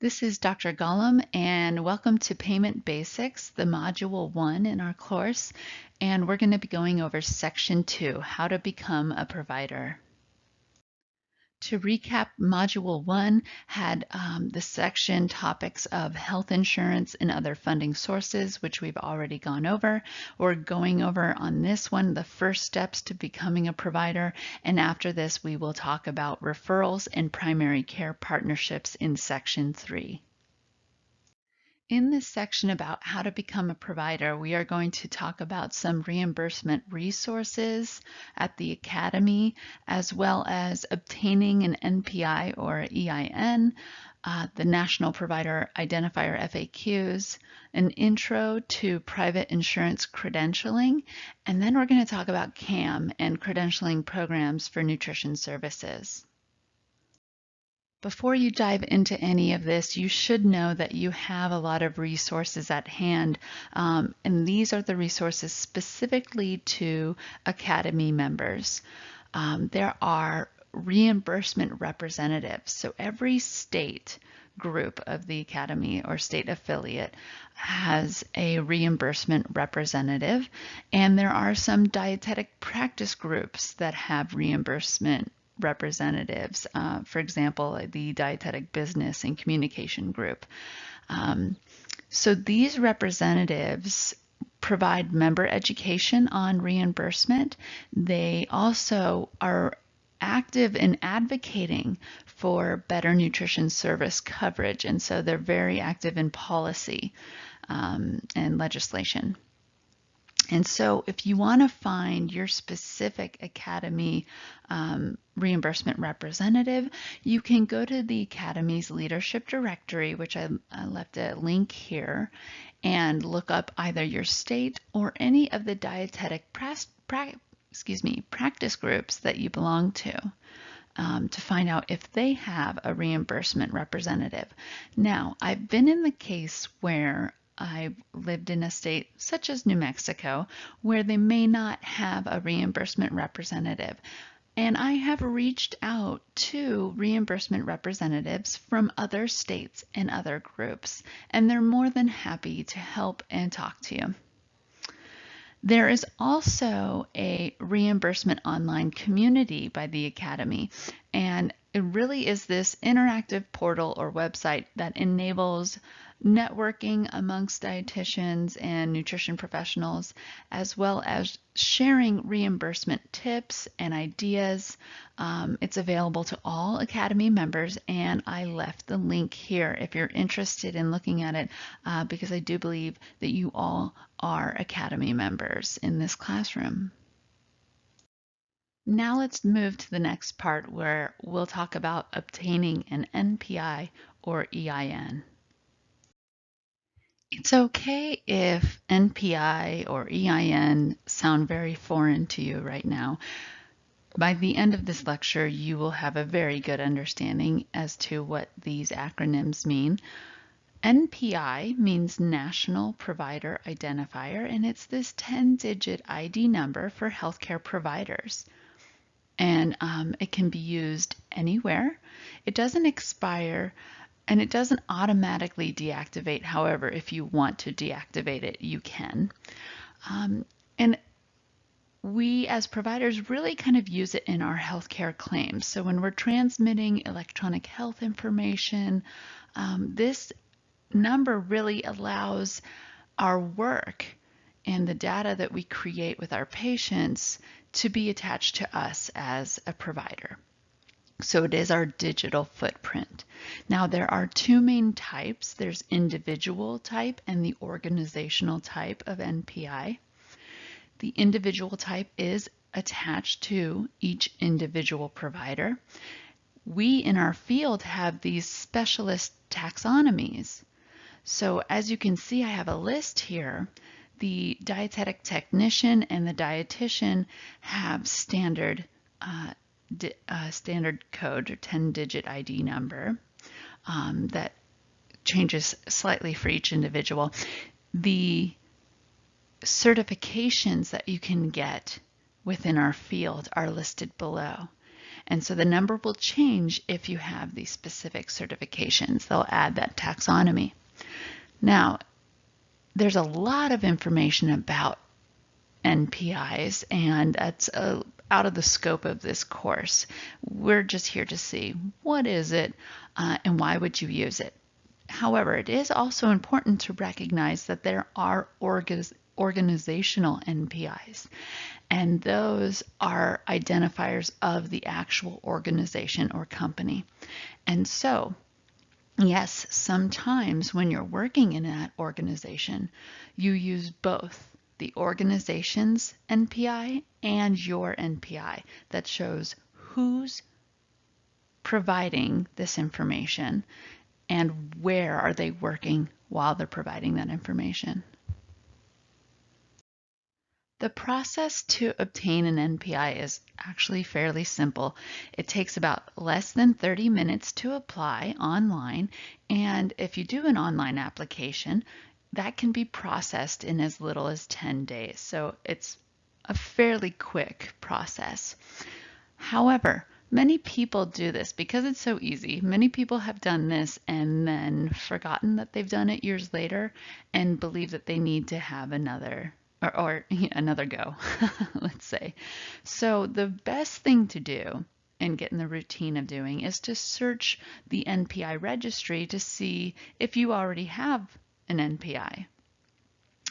This is Dr. Gollum, and welcome to Payment Basics, the Module 1 in our course. And we're going to be going over Section 2, How to Become a Provider. To recap, Module 1 had the section topics of health insurance and other funding sources, which we've already gone over. We're going over on this one the first steps to becoming a provider, and after this we will talk about referrals and primary care partnerships in Section 3. In this section about how to become a provider, we are going to talk about some reimbursement resources at the Academy, as well as obtaining an NPI or EIN, the National Provider Identifier FAQs, an intro to private insurance credentialing, and then we're going to talk about CAM and credentialing programs for nutrition services. Before you dive into any of this, you should know that you have a lot of resources at hand, and these are the resources specifically to Academy members. There are reimbursement representatives, so every state group of the Academy or state affiliate has a reimbursement representative, and there are some dietetic practice groups that have reimbursement representatives, for example, the Dietetic Business and Communication Group. So these representatives provide member education on reimbursement. They also are active in advocating for better nutrition service coverage, and so they're very active in policy and legislation. And so if you want to find your specific Academy reimbursement representative, you can go to the Academy's leadership directory, which I left a link here, and look up either your state or any of the dietetic practice groups that you belong to find out if they have a reimbursement representative. Now, I've been in the case where I've lived in a state such as New Mexico where they may not have a reimbursement representative. And I have reached out to reimbursement representatives from other states and other groups, and they're more than happy to help and talk to you. There is also a reimbursement online community by the Academy, and it really is this interactive portal or website that enables networking amongst dietitians and nutrition professionals, as well as sharing reimbursement tips and ideas. It's available to all Academy members, and I left the link here if you're interested in looking at it, because I do believe that you all are Academy members in this classroom. Now let's move to the next part where we'll talk about obtaining an NPI or EIN. It's okay if NPI or EIN sound very foreign to you right now. By the end of this lecture, you will have a very good understanding as to what these acronyms mean. NPI means National Provider Identifier, and it's this 10-digit ID number for healthcare providers. And it can be used anywhere. It doesn't expire, and it doesn't automatically deactivate. However, if you want to deactivate it, you can. And we as providers really kind of use it in our healthcare claims. So when we're transmitting electronic health information, this number really allows our work and the data that we create with our patients to be attached to us as a provider. So it is our digital footprint. Now there are two main types. There's individual type and the organizational type of NPI. The individual type is attached to each individual provider. We in our field have these specialist taxonomies. So as you can see, I have a list here. The dietetic technician and the dietitian have standard code or 10-digit ID number that changes slightly for each individual. The certifications that you can get within our field are listed below. And so the number will change if you have these specific certifications. They'll add that taxonomy. Now, there's a lot of information about NPIs, and that's out of the scope of this course. We're just here to see what is it and why would you use it. However, it is also important to recognize that there are organizational NPIs, and those are identifiers of the actual organization or company. And so, yes, sometimes when you're working in that organization, you use both the organization's NPI and your NPI that shows who's providing this information and where are they working while they're providing that information. The process to obtain an NPI is actually fairly simple. It takes about less than 30 minutes to apply online, and if you do an online application, that can be processed in as little as 10 days. So it's a fairly quick process. However, many people do this because it's so easy. Many people have done this and then forgotten that they've done it years later and believe that they need to have another another go, let's say. So the best thing to do and get in the routine of doing is to search the NPI registry to see if you already have an NPI.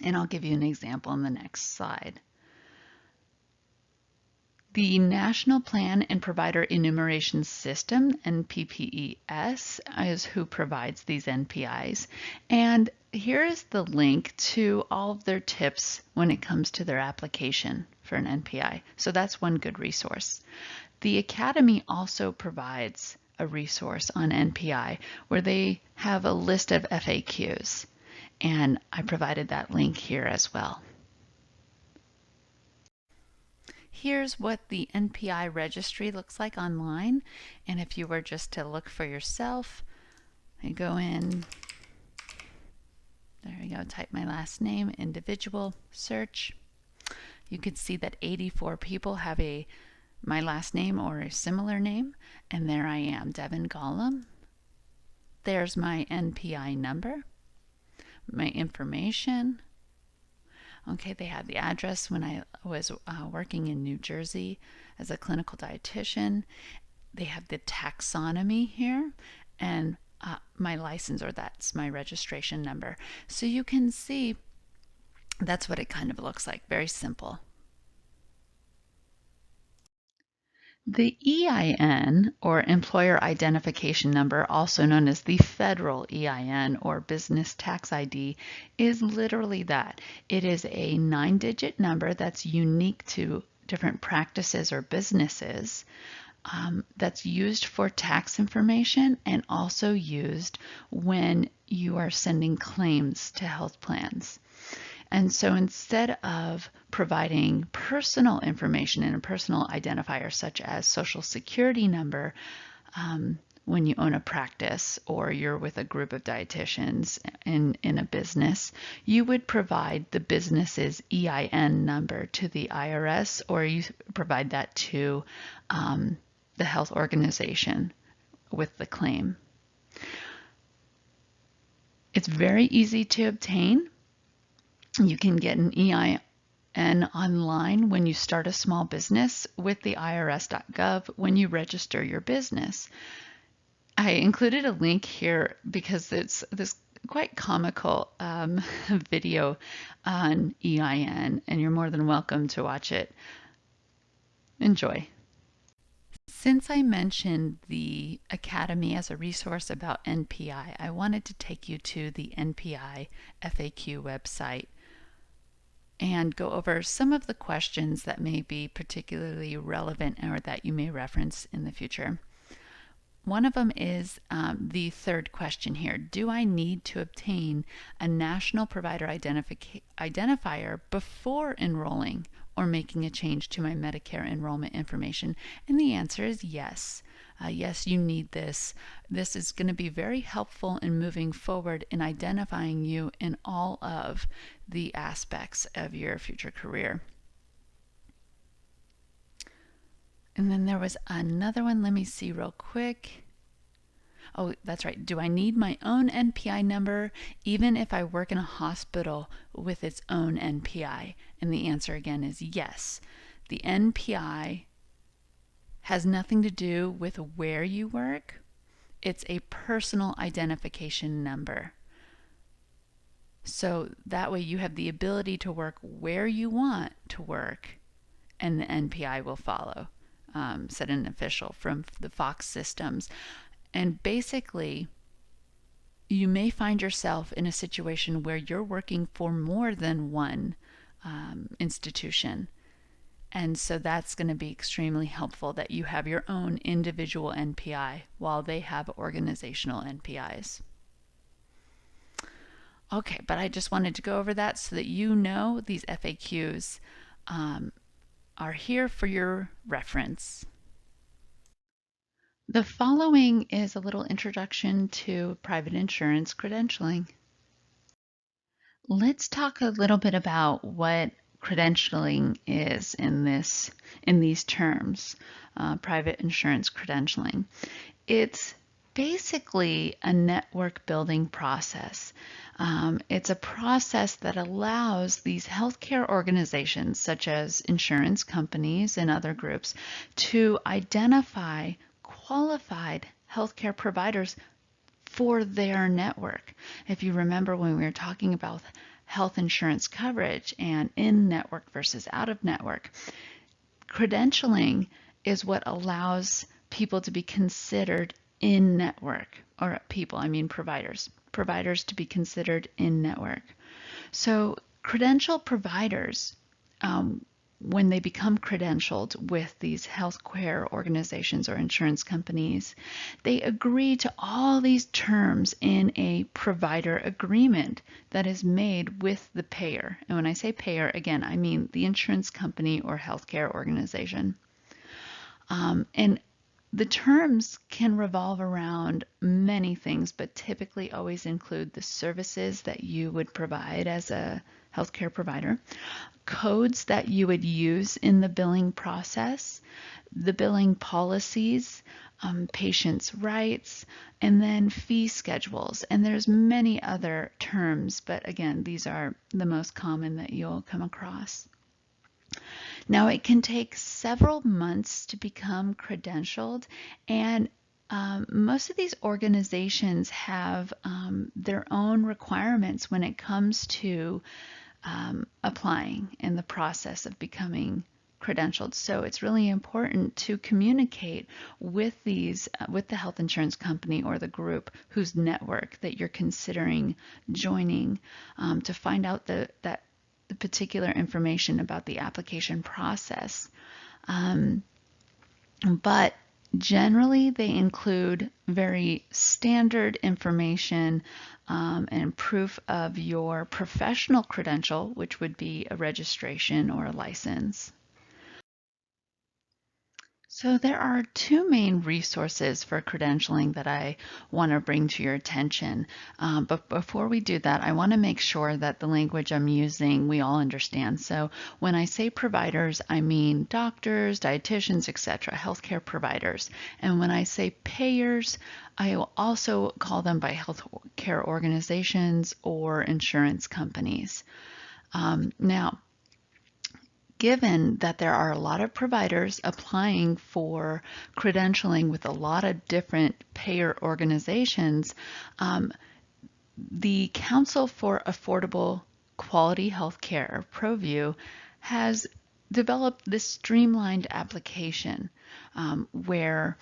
And I'll give you an example in the next slide. The National Plan and Provider Enumeration System, NPPES, is who provides these NPIs. And here is the link to all of their tips when it comes to their application for an NPI. So that's one good resource. The Academy also provides a resource on NPI where they have a list of FAQs. And I provided that link here as well. Here's what the NPI registry looks like online. And if you were just to look for yourself, I go in, there we go, type my last name, individual, search. You can see that 84 people have my last name or a similar name, and there I am, Devin Gollum. There's my NPI number, my information. Okay, they had the address when I was working in New Jersey as a clinical dietitian. They have the taxonomy here and my license, or that's my registration number. So you can see that's what it kind of looks like, very simple. The EIN, or Employer Identification Number, also known as the Federal EIN or Business Tax ID, is literally that. It is a 9-digit number that's unique to different practices or businesses that's used for tax information and also used when you are sending claims to health plans. And so instead of providing personal information and a personal identifier such as social security number when you own a practice or you're with a group of dietitians in a business, you would provide the business's EIN number to the IRS, or you provide that to the health organization with the claim. It's very easy to obtain. You can get an EIN online when you start a small business with the irs.gov when you register your business. I included a link here because it's this quite comical video on EIN, and you're more than welcome to watch it. Enjoy. Since I mentioned the Academy as a resource about NPI, I wanted to take you to the NPI FAQ website and go over some of the questions that may be particularly relevant or that you may reference in the future. One of them is the third question here. Do I need to obtain a national provider identifier before enrolling or making a change to my Medicare enrollment information? And the answer is yes. Yes, you need this. This is going to be very helpful in moving forward in identifying you in all of the aspects of your future career. And then there was another one. Let me see real quick. Oh, that's right. Do I need my own NPI number even if I work in a hospital with its own NPI? And the answer again is yes. The NPI has nothing to do with where you work. It's a personal identification number. So that way you have the ability to work where you want to work, and the NPI will follow, said an official from the Fox Systems. And basically, you may find yourself in a situation where you're working for more than one institution. And so that's going to be extremely helpful that you have your own individual NPI while they have organizational NPIs. Okay, but I just wanted to go over that so that you know these FAQs are here for your reference. The following is a little introduction to private insurance credentialing. Let's talk a little bit about what credentialing is in these terms, private insurance credentialing. It's basically a network building process. It's a process that allows these healthcare organizations, such as insurance companies and other groups, to identify qualified healthcare providers for their network. If you remember when we were talking about health insurance coverage and in-network versus out-of-network, credentialing is what allows people to be considered in-network, or people, I mean providers to be considered in-network. So credential providers, when they become credentialed with these healthcare organizations or insurance companies, they agree to all these terms in a provider agreement that is made with the payer. And when I say payer, again, I mean the insurance company or healthcare organization. And the terms can revolve around many things, but typically always include the services that you would provide as a healthcare provider, codes that you would use in the billing process, the billing policies, patients' rights, and then fee schedules. And there's many other terms, but again, these are the most common that you'll come across. Now, it can take several months to become credentialed, and most of these organizations have their own requirements when it comes to applying in the process of becoming credentialed. So it's really important to communicate with with the health insurance company or the group whose network that you're considering joining, to find out the particular information about the application process. But generally, they include very standard information and proof of your professional credential, which would be a registration or a license. So there are two main resources for credentialing that I want to bring to your attention. But before we do that, I want to make sure that the language I'm using we all understand. So when I say providers, I mean doctors, dietitians, etc., healthcare providers. And when I say payers, I will also call them by healthcare organizations or insurance companies. Now, given that there are a lot of providers applying for credentialing with a lot of different payer organizations, the Council for Affordable Quality Healthcare, ProView, has developed this streamlined application where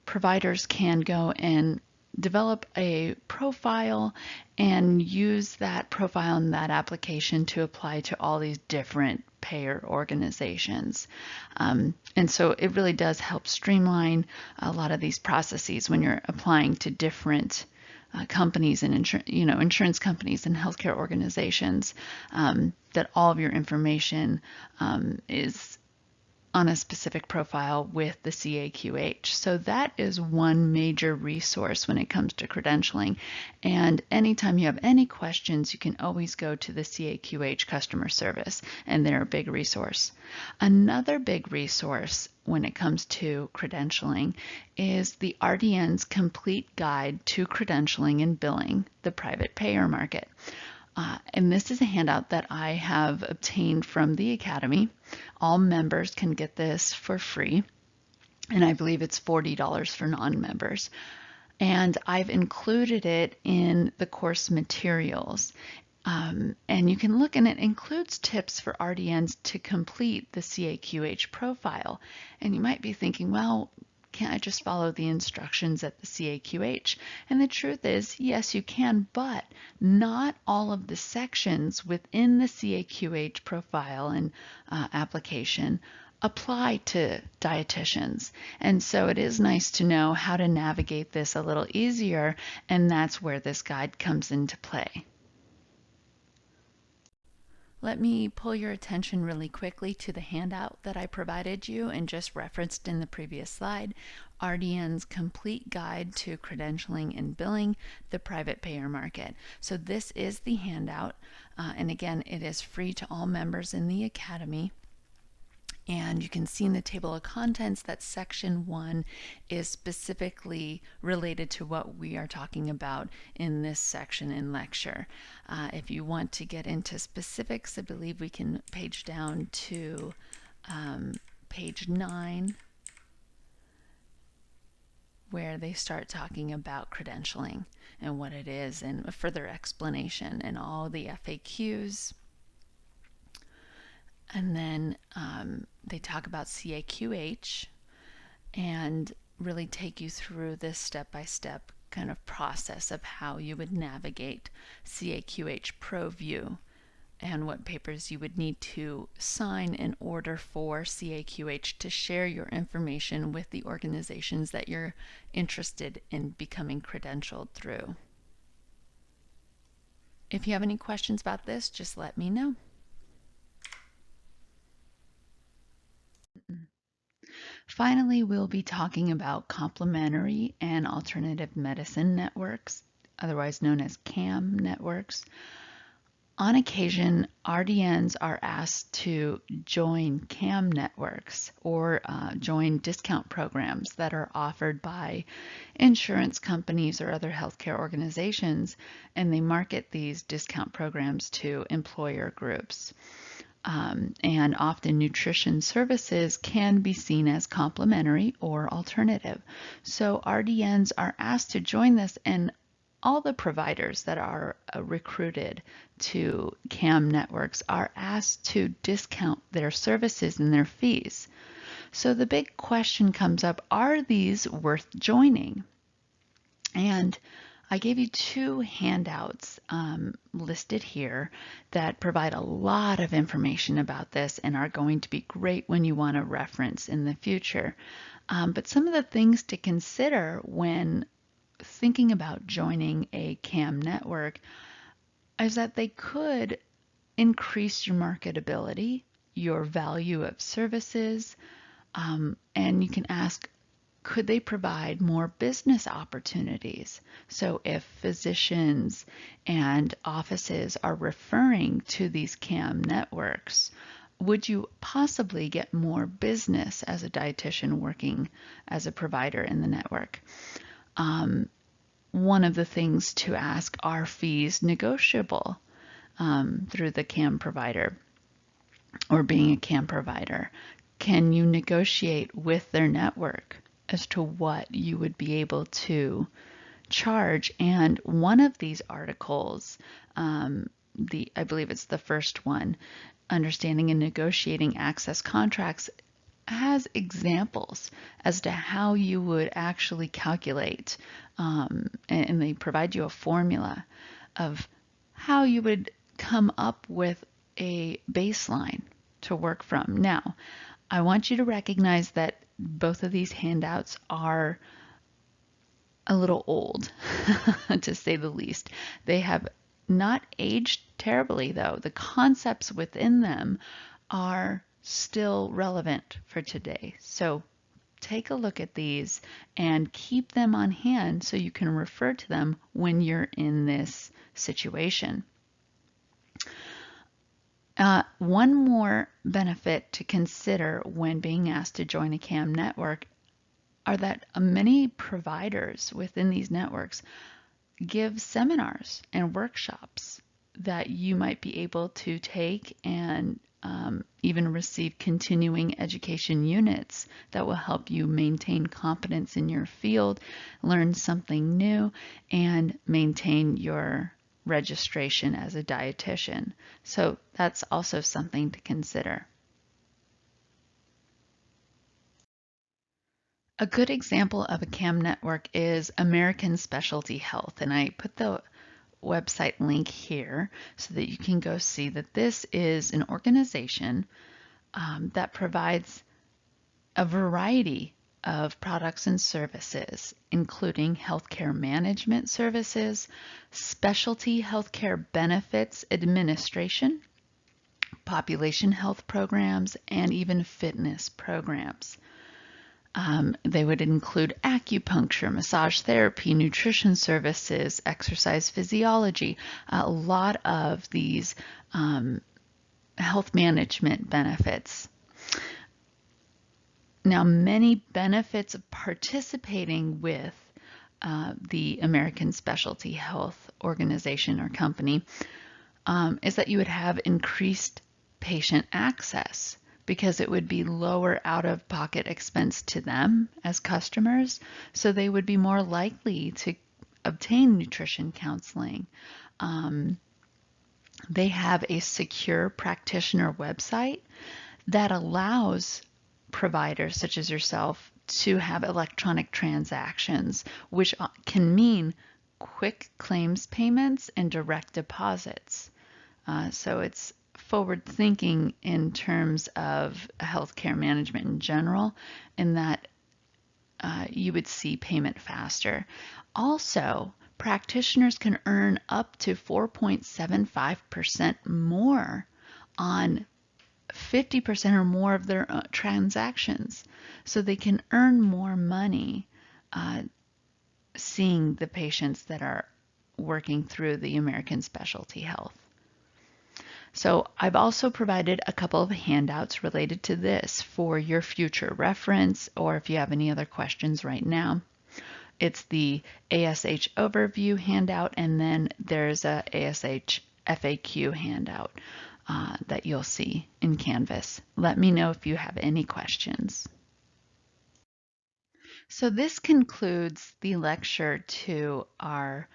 providers can go and develop a profile and use that profile in that application to apply to all these different payer organizations. And so it really does help streamline a lot of these processes when you're applying to different companies and insurance companies and healthcare organizations, that all of your information is on a specific profile with the CAQH. So that is one major resource when it comes to credentialing. And anytime you have any questions, you can always go to the CAQH customer service, and they're a big resource. Another big resource when it comes to credentialing is the RDN's Complete Guide to Credentialing and Billing, the Private Payer Market. And this is a handout that I have obtained from the Academy. All members can get this for free, and I believe it's $40 for non-members. And I've included it in the course materials. And you can look, and it includes tips for RDNs to complete the CAQH profile. And you might be thinking, well, can't I just follow the instructions at the CAQH? And the truth is, yes, you can, but not all of the sections within the CAQH profile and application apply to dietitians. And so it is nice to know how to navigate this a little easier, and that's where this guide comes into play. Let me pull your attention really quickly to the handout that I provided you and just referenced in the previous slide, RDN's Complete Guide to Credentialing and Billing, the Private Payer Market. So this is the handout, and again, it is free to all members in the Academy. And you can see in the table of contents that section 1 is specifically related to what we are talking about in this section in lecture. If you want to get into specifics, I believe we can page down to page 9, where they start talking about credentialing and what it is, and a further explanation and all the FAQs. And then they talk about CAQH and really take you through this step-by-step kind of process of how you would navigate CAQH ProView and what papers you would need to sign in order for CAQH to share your information with the organizations that you're interested in becoming credentialed through. If you have any questions about this, just let me know. Finally, we'll be talking about complementary and alternative medicine networks, otherwise known as CAM networks. On occasion, RDNs are asked to join CAM networks or join discount programs that are offered by insurance companies or other healthcare organizations, and they market these discount programs to employer groups. And often nutrition services can be seen as complementary or alternative. So RDNs are asked to join this, and all the providers that are recruited to CAM networks are asked to discount their services and their fees. So the big question comes up, are these worth joining? And I gave you 2 handouts listed here that provide a lot of information about this and are going to be great when you want to reference in the future. But some of the things to consider when thinking about joining a CAM network is that they could increase your marketability, your value of services, and you can ask, could they provide more business opportunities? So if physicians and offices are referring to these CAM networks, would you possibly get more business as a dietitian working as a provider in the network? One of the things to ask, are fees negotiable through the CAM provider or being a CAM provider? Can you negotiate with their network as to what you would be able to charge? And one of these articles, I believe it's the first one, Understanding and Negotiating Access Contracts, has examples as to how you would actually calculate, and they provide you a formula of how you would come up with a baseline to work from. Now, I want you to recognize that both of these handouts are a little old, to say the least. They have not aged terribly, though. The concepts within them are still relevant for today. So take a look at these and keep them on hand so you can refer to them when you're in this situation. One more benefit to consider when being asked to join a CAM network are that many providers within these networks give seminars and workshops that you might be able to take and even receive continuing education units that will help you maintain competence in your field, learn something new, and maintain your registration as a dietitian. So that's also something to consider. A good example of a CAM network is American Specialty Health, and I put the website link here so that you can go see that this is an organization that provides a variety of products and services, including healthcare management services, specialty healthcare benefits administration, population health programs, and even fitness programs. They would include acupuncture, massage therapy, nutrition services, exercise physiology, a lot of these health management benefits. Now, many benefits of participating with the American Specialty Health Organization or company is that you would have increased patient access, because it would be lower out-of-pocket expense to them as customers, so they would be more likely to obtain nutrition counseling. They have a secure practitioner website that allows providers such as yourself to have electronic transactions, which can mean quick claims payments and direct deposits. So it's forward thinking in terms of healthcare management in general, in that you would see payment faster. Also, practitioners can earn up to 4.75% more on 50% or more of their transactions. So they can earn more money seeing the patients that are working through the American Specialty Health. So I've also provided a couple of handouts related to this for your future reference, or if you have any other questions right now. It's the ASH overview handout, and then there's a ASH FAQ handout that you'll see in Canvas. Let me know if you have any questions. So this concludes the lecture to our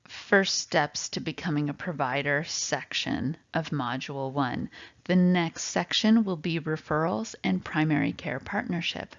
First Steps to Becoming a Provider section of Module 1. The next section will be Referrals and Primary Care Partnership.